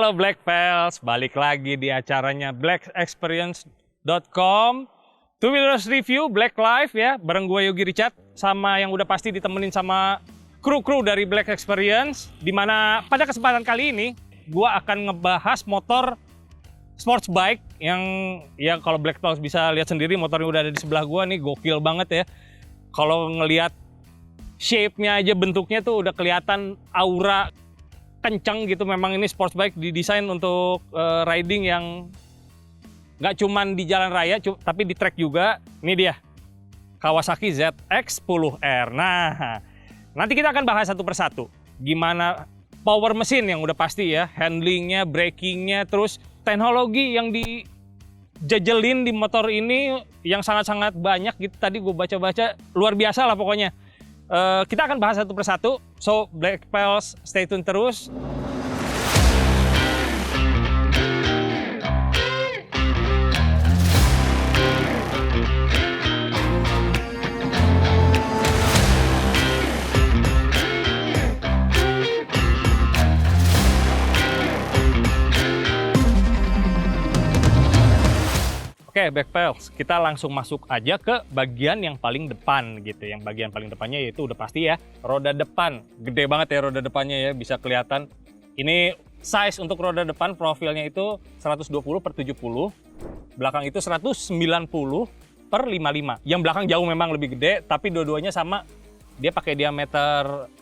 Halo Black Pals, balik lagi di acaranya blackexperience.com. Two Wheelers Review Black Live ya, bareng gue Yogi Richard sama yang udah pasti ditemenin sama kru-kru dari Black Experience. Dimana pada kesempatan kali ini gue akan ngebahas motor sports bike yang ya kalau Black Pals bisa lihat sendiri motornya udah ada di sebelah gue nih, gokil banget ya. Kalau ngelihat shape-nya aja, bentuknya tuh udah kelihatan aura kencang gitu. Memang ini sports bike didesain untuk riding yang nggak cuman di jalan raya, tapi di track juga. Ini dia, Kawasaki ZX-10R. Nah, nanti kita akan bahas satu persatu. Gimana power mesin yang udah pasti ya, handlingnya, brakingnya, terus teknologi yang dijajelin di motor ini yang sangat-sangat banyak gitu. Tadi gue baca-baca, luar biasa lah pokoknya. Kita akan bahas satu persatu, so Black Pals stay tune terus. Oke, Black Pals, kita langsung masuk aja ke bagian yang paling depan gitu. Yang bagian paling depannya yaitu udah pasti ya, roda depan. Gede banget ya roda depannya ya, bisa kelihatan. Ini size untuk roda depan profilnya itu 120/70. Belakang itu 190/55. Yang belakang jauh memang lebih gede, tapi dua-duanya sama. Dia pakai diameter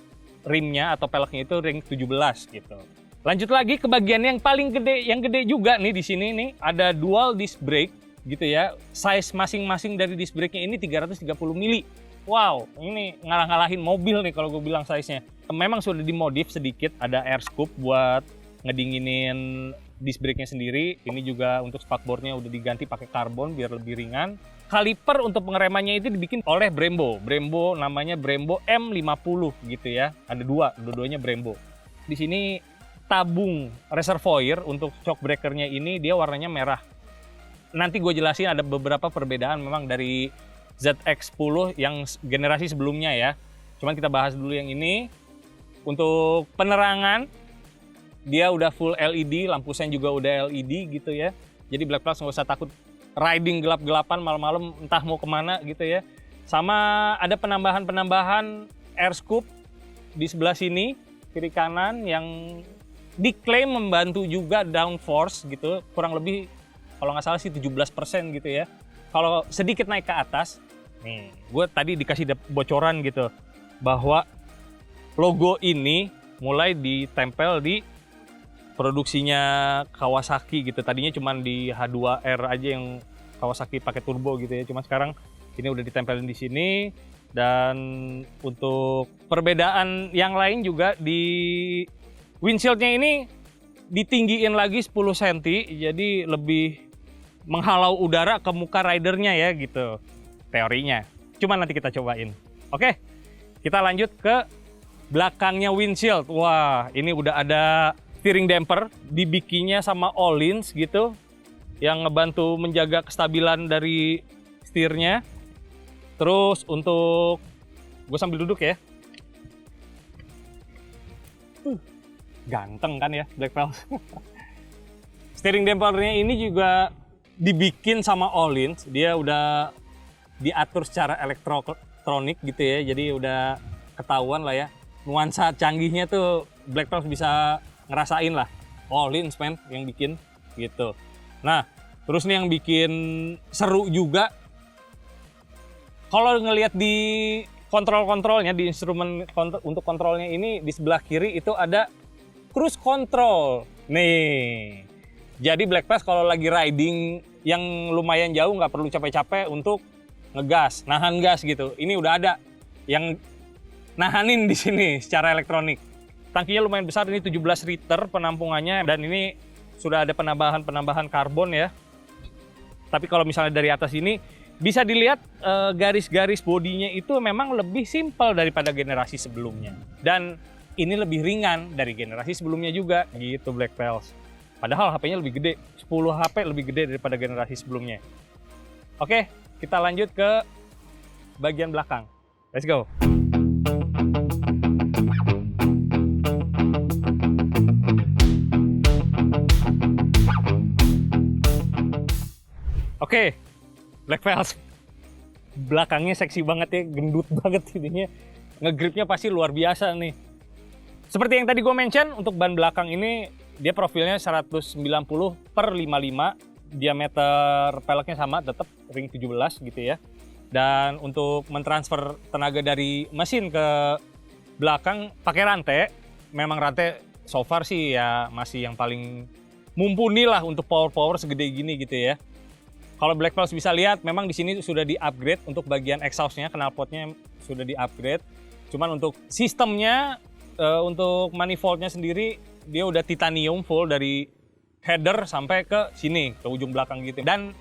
rimnya atau peleknya itu ring 17 gitu. Lanjut lagi ke bagian yang paling gede, yang gede juga nih di sini nih, ada dual disc brake gitu ya. Size masing-masing dari disc brake-nya ini 330 mili. Wow, ini ngalah-ngalahin mobil nih kalau gue bilang size-nya. Memang sudah dimodif sedikit, ada air scoop buat ngedinginin disc brake-nya sendiri. Ini juga untuk spakbornya udah diganti pakai karbon biar lebih ringan. Kaliper untuk pengeremannya itu dibikin oleh Brembo. Brembo namanya Brembo M50 gitu ya. Ada dua-duanya Brembo. Di sini tabung reservoir untuk shock breaker-nya ini dia warnanya merah. Nanti gue jelasin ada beberapa perbedaan memang dari ZX-10 yang generasi sebelumnya ya. Cuman kita bahas dulu yang ini. Untuk penerangan, dia udah full LED, lampu sen juga udah LED gitu ya. Jadi Black Pals nggak usah takut riding gelap-gelapan malam-malam entah mau kemana gitu ya. Sama ada penambahan air scoop di sebelah sini, kiri kanan, yang diklaim membantu juga downforce gitu, kurang lebih kalau nggak salah sih 17% gitu ya. Kalau sedikit naik ke atas, nih gue tadi dikasih bocoran gitu bahwa logo ini mulai ditempel di produksinya Kawasaki gitu. Tadinya cuma di H2R aja yang Kawasaki pakai turbo gitu ya. Cuma sekarang ini udah ditempelin di sini. Dan untuk perbedaan yang lain juga di windshieldnya ini ditinggiin lagi 10 cm, jadi lebih menghalau udara ke muka ridernya ya gitu teorinya. Cuma nanti kita cobain. Oke, kita lanjut ke belakangnya windshield. Wah, ini udah ada steering damper, dibikinnya sama Öhlins gitu, yang ngebantu menjaga kestabilan dari setirnya. Terus untuk, gue sambil duduk ya. Ganteng kan ya Black Pals. Steering dampernya ini juga dibikin sama Öhlins. Dia udah diatur secara elektronik gitu ya. Jadi udah ketahuan lah ya. Nuansa canggihnya tuh Black Pals bisa ngerasain lah. Öhlins men yang bikin gitu. Nah, terus nih yang bikin seru juga, kalau ngelihat di kontrol-kontrolnya, di instrumen untuk kontrolnya ini, di sebelah kiri itu ada cruise control. Nih, jadi Black Pals kalau lagi riding yang lumayan jauh nggak perlu capek-capek untuk ngegas, nahan gas gitu. Ini udah ada yang nahanin di sini secara elektronik. Tangkinya lumayan besar, ini 17 liter penampungannya, dan ini sudah ada penambahan karbon ya. Tapi kalau misalnya dari atas ini bisa dilihat garis-garis bodinya itu memang lebih simpel daripada generasi sebelumnya. Dan ini lebih ringan dari generasi sebelumnya juga gitu Black Pals. Padahal HP-nya lebih gede, 10 HP lebih gede daripada generasi sebelumnya. Oke, kita lanjut ke bagian belakang. Let's go. Oke, Black Pals. Belakangnya seksi banget ya, gendut banget ininya. Ngegripnya pasti luar biasa nih. Seperti yang tadi gue mention, untuk ban belakang ini dia profilnya 190/55, diameter peleknya sama, tetap ring 17 gitu ya. Dan untuk mentransfer tenaga dari mesin ke belakang pakai rantai, memang rantai so far sih ya masih yang paling mumpuni lah untuk power segede gini gitu ya. Kalau Black Pals bisa lihat, memang di sini sudah di-upgrade untuk bagian exhaustnya, knalpotnya sudah di-upgrade. Cuman untuk sistemnya, untuk manifoldnya sendiri, dia udah titanium full dari header sampai ke sini, ke ujung belakang gitu. Dan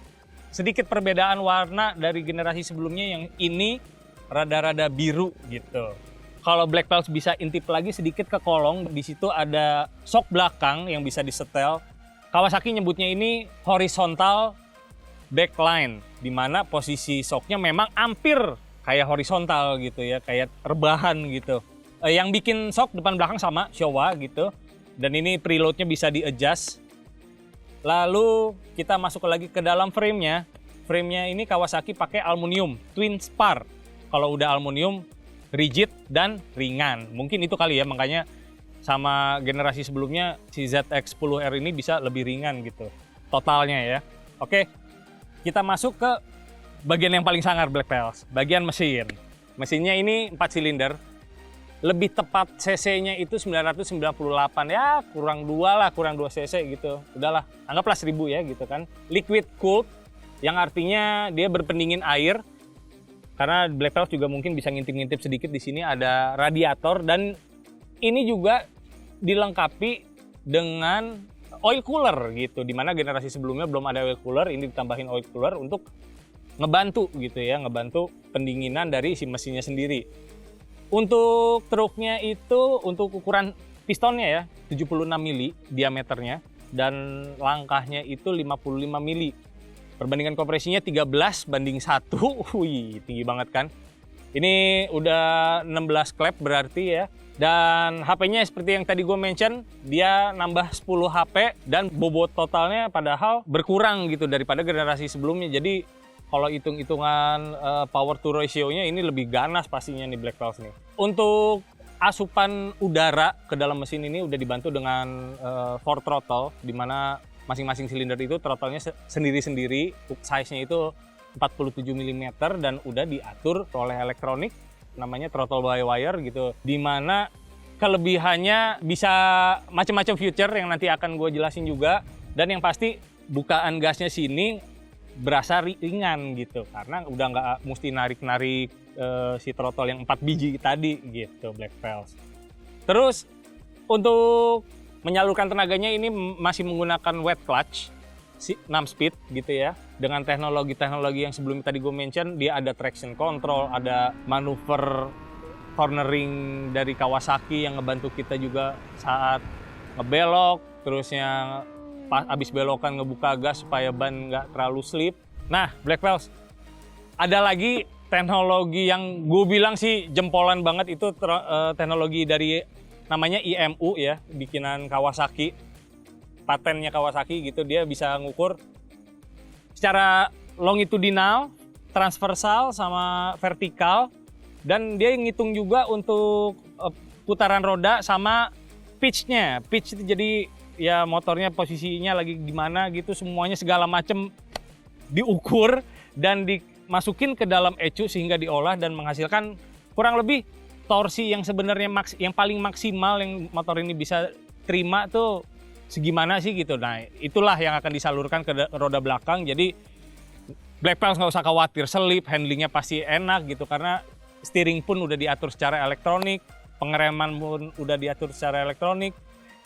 sedikit perbedaan warna dari generasi sebelumnya yang ini rada-rada biru gitu. Kalau Black Pals bisa intip lagi sedikit ke kolong, di situ ada shock belakang yang bisa disetel. Kawasaki nyebutnya ini horizontal backline, di mana posisi shocknya memang hampir kayak horizontal gitu ya, kayak rebahan gitu. Yang bikin shock depan belakang sama Showa gitu, dan ini preloadnya bisa di-adjust. Lalu kita masuk lagi ke dalam frame-nya. Frame-nya ini Kawasaki pakai aluminium twin spar. Kalau udah aluminium rigid dan ringan, mungkin itu kali ya, makanya sama generasi sebelumnya si ZX-10R ini bisa lebih ringan gitu totalnya ya. Oke. Kita masuk ke bagian yang paling sangar Black Pals, bagian mesin. Mesinnya ini 4 silinder, lebih tepat cc-nya itu 998 ya, kurang 2 cc gitu. Udahlah, anggaplah 1000 ya gitu kan. Liquid cooled, yang artinya dia berpendingin air. Karena Black Pals juga mungkin bisa ngintip-ngintip sedikit, di sini ada radiator, dan ini juga dilengkapi dengan oil cooler gitu, dimana generasi sebelumnya belum ada oil cooler, ini ditambahin oil cooler untuk ngebantu gitu ya, ngebantu pendinginan dari si mesinnya sendiri. Untuk truknya itu, untuk ukuran pistonnya ya 76 mili diameternya, dan langkahnya itu 55 mili. Perbandingan kompresinya 13:1, wih tinggi banget kan. Ini udah 16 klep berarti ya. Dan HP-nya seperti yang tadi gue mention, dia nambah 10 HP dan bobot totalnya padahal berkurang gitu daripada generasi sebelumnya. Jadi kalau hitung-hitungan power to ratio-nya ini lebih ganas pastinya nih Black Pals nih. Untuk asupan udara ke dalam mesin ini udah dibantu dengan 4 throttle, di mana masing-masing silinder itu throttle-nya sendiri-sendiri. Size-nya itu 47 mm dan udah diatur oleh elektronik, namanya throttle by wire gitu, dimana kelebihannya bisa macam-macam feature yang nanti akan gue jelasin juga. Dan yang pasti bukaan gasnya sini berasa ringan gitu, karena udah nggak mesti narik-narik si throttle yang 4 biji tadi gitu Black Pals. Terus untuk menyalurkan tenaganya ini masih menggunakan wet clutch 6 speed gitu ya, dengan teknologi-teknologi yang sebelum tadi gue mention. Dia ada traction control, ada manuver cornering dari Kawasaki yang ngebantu kita juga saat ngebelok, terusnya pas abis belokan ngebuka gas supaya ban nggak terlalu slip. Nah Black Pals, ada lagi teknologi yang gue bilang sih jempolan banget, itu teknologi dari namanya IMU ya, bikinan Kawasaki, patennya Kawasaki gitu. Dia bisa ngukur secara longitudinal, transversal, sama vertikal, dan dia ngitung juga untuk putaran roda sama pitch-nya. Pitch itu jadi ya motornya posisinya lagi di mana gitu, semuanya segala macam diukur dan dimasukin ke dalam ECU sehingga diolah dan menghasilkan kurang lebih torsi yang sebenarnya yang paling maksimal yang motor ini bisa terima tuh segimana sih gitu. Nah itulah yang akan disalurkan ke roda belakang. Jadi Black Pals nggak usah khawatir selip, handlingnya pasti enak gitu, karena steering pun udah diatur secara elektronik, pengereman pun udah diatur secara elektronik.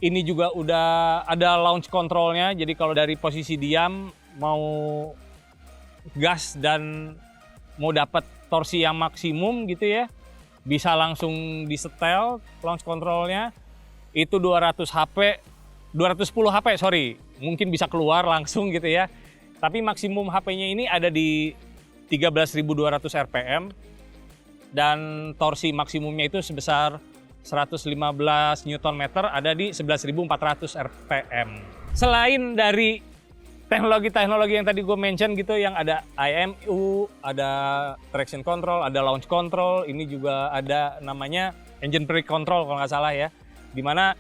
Ini juga udah ada launch controlnya, jadi kalau dari posisi diam mau gas dan mau dapat torsi yang maksimum gitu ya, bisa langsung disetel launch controlnya. Itu 210 HP sorry, mungkin bisa keluar langsung gitu ya. Tapi maksimum HP-nya ini ada di 13.200 RPM dan torsi maksimumnya itu sebesar 115 Nm, ada di 11.400 RPM. Selain dari teknologi-teknologi yang tadi gue mention gitu, yang ada IMU, ada traction control, ada launch control, ini juga ada namanya engine brake control kalau nggak salah ya. Dimana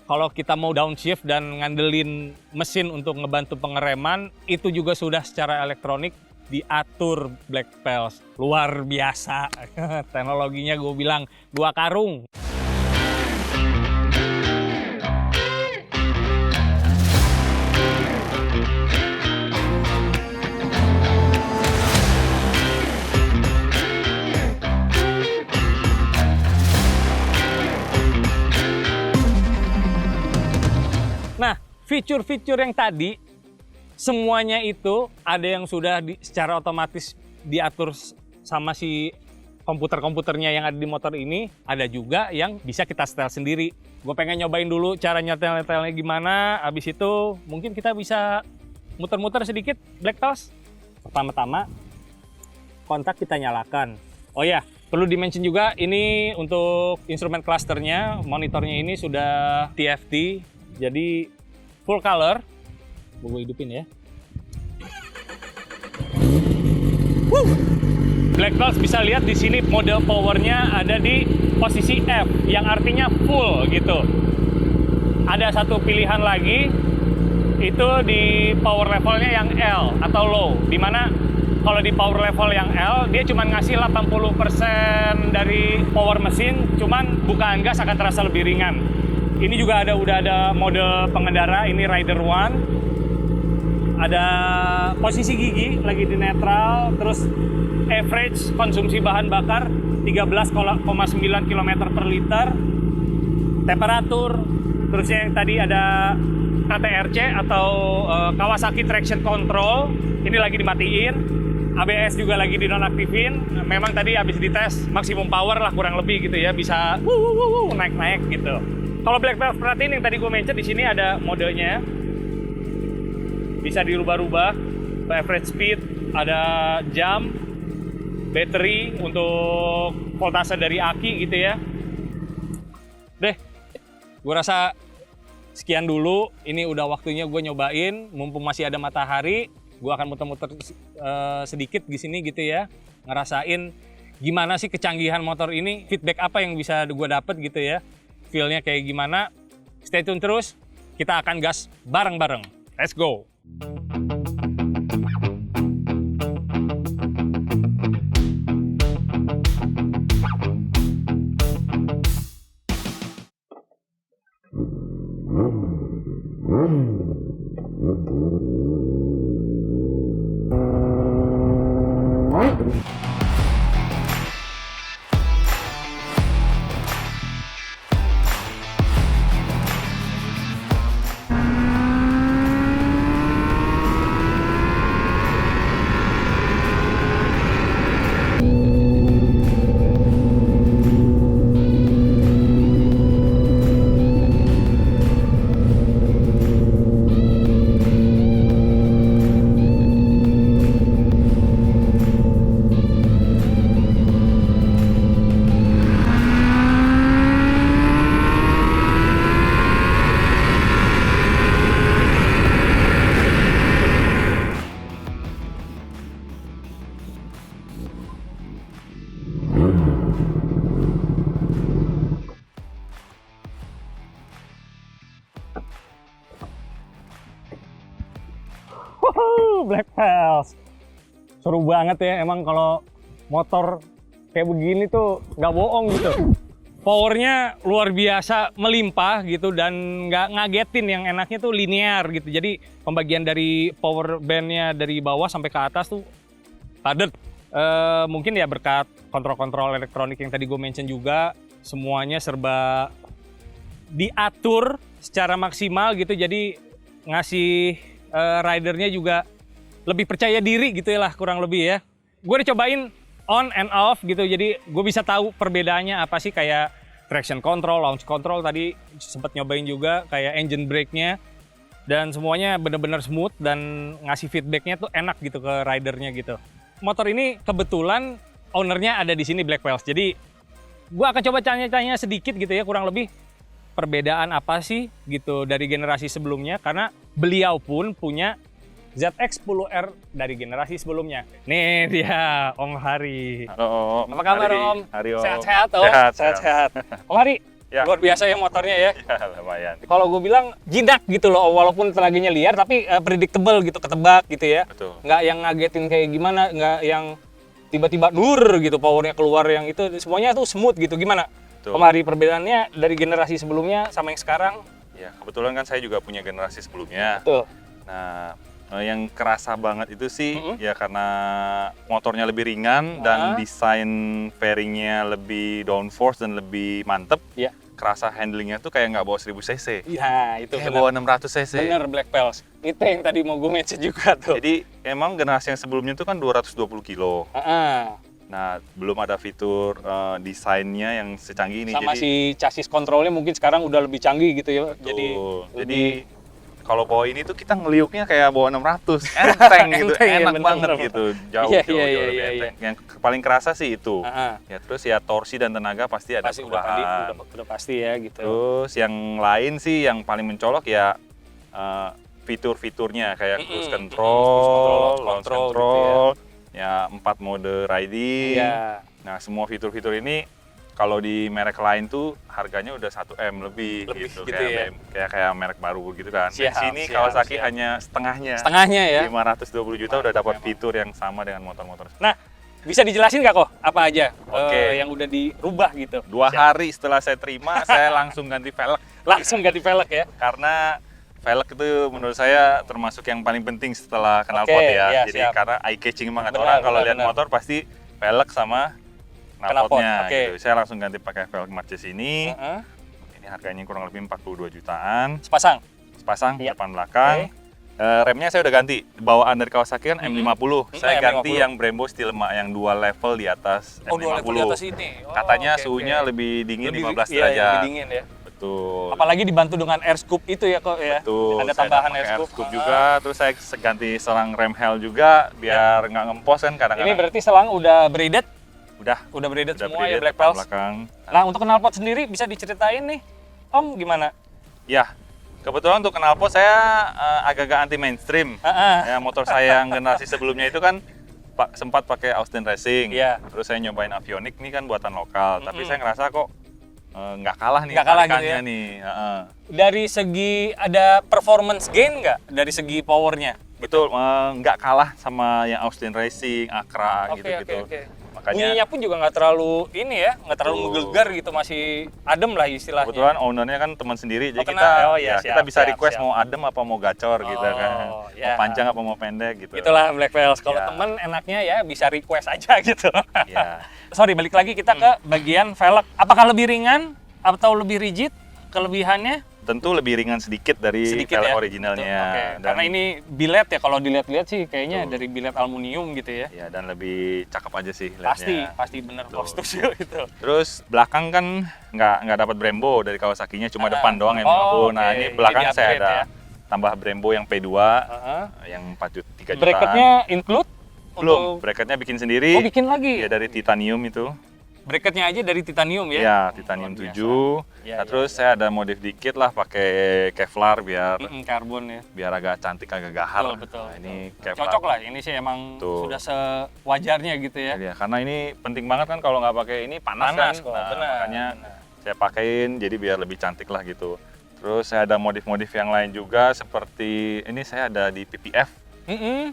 kalau kita mau downshift dan ngandelin mesin untuk ngebantu pengereman, itu juga sudah secara elektronik diatur Black Pals. Luar biasa, teknologinya gue bilang 2 karung. Nah, fitur-fitur yang tadi, semuanya itu ada yang sudah secara otomatis diatur sama si komputer-komputernya yang ada di motor ini. Ada juga yang bisa kita setel sendiri. Gue pengen nyobain dulu cara nyetel-nyetelnya gimana. Habis itu mungkin kita bisa muter-muter sedikit Black Pals. Pertama-tama, kontak kita nyalakan. Oh ya, perlu di-mention juga ini untuk instrumen clusternya, monitornya ini sudah TFT. Jadi full color, gue hidupin ya. Black Pals bisa lihat di sini mode powernya ada di posisi F, yang artinya full gitu. Ada satu pilihan lagi, itu di power levelnya yang L atau low, dimana kalau di power level yang L dia cuma ngasih 80% dari power mesin, cuman bukaan gas akan terasa lebih ringan. Ini juga udah ada mode pengendara, ini Rider One. Ada posisi gigi lagi di netral, terus average konsumsi bahan bakar 13,9 km per liter. Temperatur, terus yang tadi ada KTRC atau Kawasaki Traction Control, ini lagi dimatiin. ABS juga lagi dinonaktifin. Memang tadi habis dites maksimum power lah kurang lebih gitu ya, bisa naik-naik gitu. Kalau Black Pals perhatiin yang tadi gue mention, di sini ada modenya, bisa dirubah-rubah, average speed, ada jam, battery untuk voltase dari aki gitu ya. Deh, gue rasa sekian dulu. Ini udah waktunya gue nyobain, mumpung masih ada matahari, gue akan muter-muter sedikit di sini gitu ya, ngerasain gimana sih kecanggihan motor ini, feedback apa yang bisa gue dapet gitu ya. Feel-nya kayak gimana, stay tune terus, kita akan gas bareng-bareng. Let's go! Black Pals, seru banget ya emang kalau motor kayak begini tuh, nggak bohong gitu. Powernya luar biasa, melimpah gitu, dan nggak ngagetin. Yang enaknya tuh linear gitu, jadi pembagian dari power bandnya dari bawah sampai ke atas tuh padat. Mungkin ya berkat kontrol-kontrol elektronik yang tadi gue mention juga, semuanya serba diatur secara maksimal gitu, jadi ngasih ridernya juga lebih percaya diri gitu ya lah, kurang lebih ya. Gue udah cobain on and off gitu, jadi gue bisa tahu perbedaannya apa sih, kayak traction control, launch control tadi sempat nyobain juga, kayak engine brake-nya, dan semuanya bener-bener smooth dan ngasih feedbacknya tuh enak gitu ke ridernya gitu. Motor ini kebetulan ownernya ada di sini, Black Pals, jadi gue akan coba tanya-tanya sedikit gitu ya, kurang lebih perbedaan apa sih gitu dari generasi sebelumnya, karena beliau pun punya ZX-10R dari generasi sebelumnya. Nih dia Om Hari. Halo Om. Apa kabar Hari. Om? Hari Om. Sehat-sehat Om? Sehat. Om Hari, Ya. luar biasa ya motornya ya. Ya, lumayan. Kalau gue bilang jinak gitu loh, walaupun tenaganya liar tapi predictable gitu, ketebak gitu ya. Betul. Nggak yang ngagetin kayak gimana, nggak yang tiba-tiba nur gitu powernya keluar, yang itu semuanya tuh smooth gitu. Gimana? Betul. Om Hari, perbedaannya dari generasi sebelumnya sama yang sekarang? Ya, kebetulan kan saya juga punya generasi sebelumnya. Betul. Nah, yang kerasa banget itu sih ya karena motornya lebih ringan dan desain fairingnya lebih downforce dan lebih mantep. Iya. Kerasa handlingnya tuh kayak nggak bawa 1000 cc. Iya, itu Kayak benar. bawa 600 cc. Bener, Black Pels. Itu yang tadi mau gue mention juga tuh. Jadi emang generasi yang sebelumnya tuh kan 220 kilo. Nah, belum ada fitur desainnya yang secanggih ini. Sama jadi, si chassis kontrolnya mungkin sekarang udah lebih canggih gitu ya. Jadi kalau bawa ini tuh kita ngeliuknya kayak bawa 600, enteng gitu, Enteng, ya, enak bener, banget bener. gitu, jauh Iya, lebih iya. enteng. Yang paling kerasa sih itu. Ya terus ya torsi dan tenaga pasti ada Pasti perubahan. udah pasti ya gitu. Terus yang lain sih yang paling mencolok ya fitur-fiturnya kayak cruise control, launch control, ya 4 mode riding. Iya. Nah semua fitur-fitur ini kalau di merek lain tuh harganya udah 1M lebih gitu ya. kayak merek baru gitu kan. Di sini Kawasaki hanya setengahnya. Setengahnya ya. 520 juta udah dapat fitur yang sama dengan motor-motor. Nah, bisa dijelasin nggak kok apa aja Oke. yang udah dirubah gitu? 2 hari setelah saya terima, saya langsung ganti velg. Langsung ganti velg ya? Karena velg itu menurut saya termasuk yang paling penting setelah knalpot Oke, ya. iya, Jadi siap. karena eye catching banget. Benar, Orang kalau benar, lihat benar. motor pasti velg sama knalpotnya oke. gitu. Saya langsung ganti pakai velg Marches ini. Heeh. Ini harganya kurang lebih 42 jutaan. Sepasang? Sepasang Iya. depan belakang. Remnya saya udah ganti. Bawaan dari Kawasaki kan M50. Saya ganti M50. yang Brembo Stilma yang 2 level di atas Oh, 2 M50. level di atas ini. Oh, Katanya oke, suhunya oke. lebih dingin Lebih- 15 iya, derajat. lebih dingin ya. Betul. Apalagi dibantu dengan air scoop itu ya kok ya. Betul. Ada Saya tambahan pakai air scoop juga. Terus saya ganti selang rem hell juga biar nggak ngempos kan Ini kadang-kadang. berarti selang udah braided? Udah Udah braided semua braided ya Black depan Pels. belakang. Nah, untuk knalpot sendiri bisa diceritain nih, Om, gimana? Ya, kebetulan untuk knalpot saya agak-agak anti mainstream. Ya, motor saya yang generasi sebelumnya itu kan sempat pakai Austin Racing. Iya. Terus saya nyobain Avionics nih kan buatan lokal. Tapi saya ngerasa kok nggak kalah nih Nggak kalah gitu tarikannya ya? nih. Dari segi ada performance gain nggak dari segi powernya? Betul, nggak kalah sama yang Austin Racing, Acra gitu-gitu. Makanya Bunyinya pun juga nggak terlalu ini ya, nggak terlalu Betul. menggelegar gitu, masih adem lah istilahnya. kebetulan ownernya kan teman sendiri, jadi kenal. kita Oh, iya, kita siap, bisa siap, request siap. mau adem apa mau gacor gitu kan, ya. mau panjang apa mau pendek gitu. Itulah Black Pels. Kalau Ya. temen enaknya ya bisa request aja gitu. Ya. Sorry, balik lagi kita ke bagian velg. Apakah lebih ringan atau lebih rigid? Kelebihannya? Tentu lebih ringan sedikit dari Sedikit velg ya? originalnya. Oke. Dan, Karena ini billet ya, kalau dilihat-lihat sih kayaknya Betul. dari billet aluminium gitu ya. ya dan lebih cakep aja sih liatnya. Pasti bener Betul. kok, setuju itu. Terus belakang kan nggak dapat Brembo dari Kawasakinya, cuma depan doang yang 50. Oh, Nah oke. ini belakang Jadi saya upgrade ada ya. tambah Brembo yang P2 yang 3 jutaan. Bracketnya include? Belum, Untuk... bracketnya bikin sendiri. Oh, bikin lagi? Ya dari titanium itu. Bracketnya aja dari titanium ya? Ya, titanium luar 7. Ya, Nah, terus saya ada modif dikit lah pakai Kevlar biar Karbon ya. agak cantik, agak gahar. Betul. Nah, ini Kevlar. Cocok lah, ini sih emang Betul. sudah sewajarnya gitu ya. Ya, karena ini penting banget kan kalau nggak pakai ini panas Panas kan. kok, Nah, benar, makanya benar. saya pakein jadi biar lebih cantik lah gitu. Terus saya ada modif-modif yang lain juga seperti ini saya ada di PPF,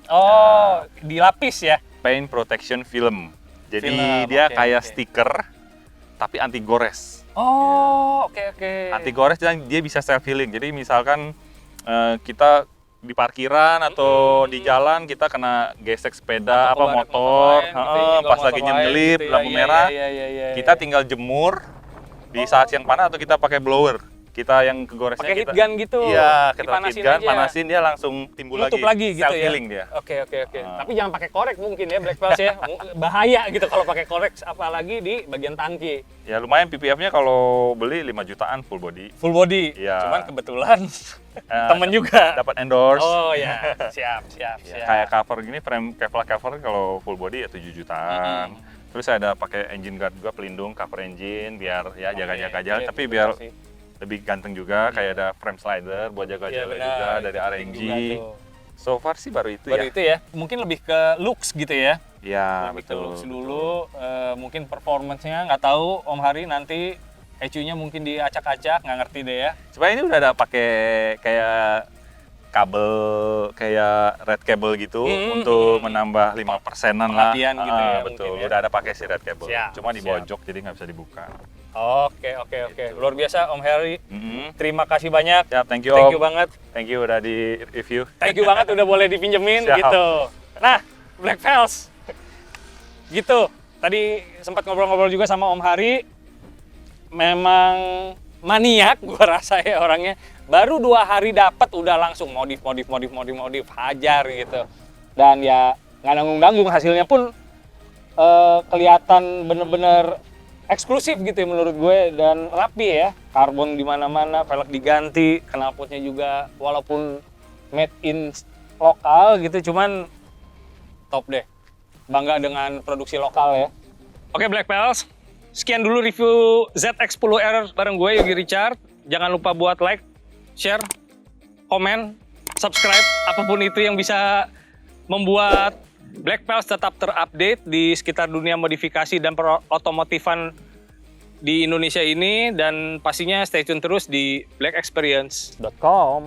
Oh, dilapis ya? Paint Protection Film. Jadi Film, dia oke, kayak oke. stiker tapi anti gores. Oh, oke. Anti gores dan dia bisa self healing. Jadi misalkan kita di parkiran atau di jalan kita kena gesek sepeda Atau apa keluar motor, motor lain, tapi nggak pas motor lagi lain nyelip gitu ya. lampu Iya, merah, iya, kita tinggal jemur di saat yang panas atau kita pakai blower. Kita yang kegoresnya pakai heat kita gun gitu. Iya, kita dipanasin heat gun, aja. panasin dia langsung timbul Nutup lagi. lagi gitu self ya. healing dia. Oke. Tapi jangan pakai korek mungkin ya Black Pels ya. Bahaya gitu kalau pakai korek, apalagi di bagian tangki. Ya lumayan PPF-nya kalau beli 5 jutaan full body. Full body. Iya. Cuman kebetulan temen juga. Dapat endorse. Oh ya, siap. Ya, kayak cover gini, frame Kevlar cover kalau full body ya 7 jutaan. Terus ada pakai engine guard juga, pelindung cover engine biar ya jaga-jaga jalan, tapi biar lebih ganteng juga. Kayak ada frame slider buat jaga-jaga juga dari RNG. So far sih baru itu Baru ya. itu ya. Mungkin lebih ke looks gitu ya. Ya, Lebih ke betul. looks dulu, mungkin performance-nya nggak tahu Om Hari nanti ECU-nya mungkin diacak-acak, nggak ngerti deh ya. Sebenarnya ini udah ada pakai kayak kabel kayak red cable gitu untuk menambah 5%-an lah. Latihan gitu ya, Betul, mungkin ya. udah ada pakai si red cable. Siap, Cuma di siap. pojok jadi nggak bisa dibuka. Oke. Luar biasa Om Hari. Mm-mm. Terima kasih banyak. Siap, thank you Thank Om. you banget. Thank you udah di review. Thank you banget udah boleh dipinjemin Siap. gitu. Nah, Black Pels. Gitu. Tadi sempat ngobrol-ngobrol juga sama Om Hari. Memang maniak gua rasa ya orangnya. Baru 2 hari dapat udah langsung modif, hajar gitu. Dan ya nggak nanggung-nanggung, hasilnya pun kelihatan bener-bener eksklusif gitu ya menurut gue, dan rapi ya. Karbon di mana-mana, velg diganti, knalpotnya juga walaupun made in lokal gitu, cuman top deh. Bangga dengan produksi lokal ya. Oke Black Pels, sekian dulu review ZX10R bareng gue Yogi Richard. Jangan lupa buat like, share, komen, subscribe, apapun itu yang bisa membuat Black Pels tetap terupdate di sekitar dunia modifikasi dan otomotifan di Indonesia ini, dan pastinya stay tune terus di blackexperience.com.